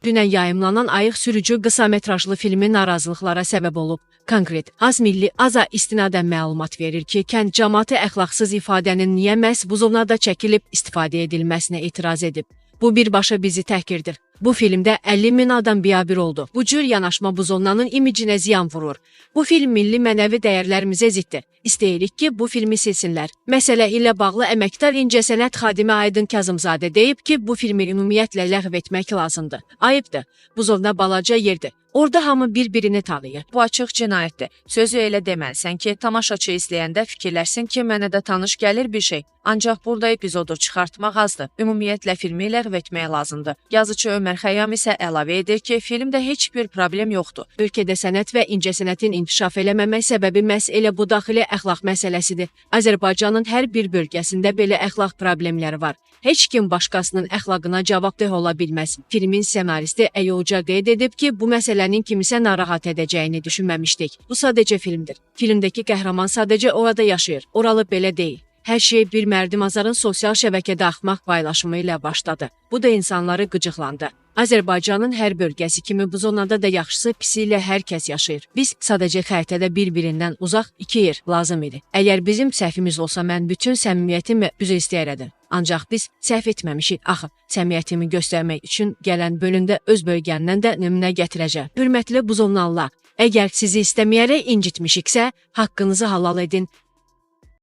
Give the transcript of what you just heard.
Dünən yayımlanan Ayıq sürücü qısa metrajlı filmi narazılıqlara səbəb olub. Konkret, Az Milli Aza istinadən məlumat verir ki, kənd cəmaəti əxlaqsız ifadənin niyə məhz bu zonada çəkilib istifadə edilməsinə etiraz edib. Bu birbaşa bizi təhqirdir. Bu filmdə 50 min adam biabır oldu. Bu cür yanaşma bu zonanın imicinə ziyan vurur. Bu film milli mənəvi dəyərlərimizə ziddir. İstəyirik ki, bu filmi silsinlər. Məsələ ilə bağlı əməkdar incəsənət xadimi Aydın Kazımzadə deyib ki, bu filmi ümumiyyətlə ləğv etmək lazımdır. Ayıbdır. Bu zona balaca yerdir. Orada hamı bir-birini tanıyır. Bu açıq cinayətdir. Sözü elə deməlisən ki, tamaşaçı izləyəndə fikirləşsin ki, mənə də tanış gəlir bir şey. Ancaq burada epizodu çıxartmaq azdır. Ümumiyyətlə filmi ləğv etmək lazımdır. Yazıcı Ömər Xəyyam isə əlavə edir ki, filmdə heç bir problem yoxdur. Ölkədə sənət və incəsənətin inkişaf eləməmək səbəbi məhz elə bu daxili əxlaq məsələsidir. Azərbaycanın hər bir bölgəsində belə əxlaq problemləri var. Heç kim başqasının əxlaqına cavabdeh ola bilməz. Filmin ssenaristi Əyoğca qeyd edib ki, bu məsələnin kimisə narahat edəcəyini düşünməmişdik. Bu sadəcə filmdir. Filmdəki qəhrəman sadəcə orada yaşayır. Oralı belə deyil. Hər şey bir mərdimazarın sosial şəbəkədə axmaq paylaşımı ilə başladı. Bu da insanları qıcıqlandı. Azərbaycanın hər bölgəsi kimi bu zonada da yaxşısı pisi ilə hər kəs yaşayır. Biz sadəcə xəritədə bir-birindən uzaq iki yer lazım idi. Əgər bizim səhvimiz olsa mən bütün səmimiyyətimlə üzr istəyərdim. Ancaq biz səhv etməmişik. Axı, səmimiyyətimi göstərmək üçün gələn bölümdə öz bölgəndən də nümunə gətirəcəm. Hörmətli buzonallar, əgər sizi istəməyərək incitmişiksə, haqqınızı halal edin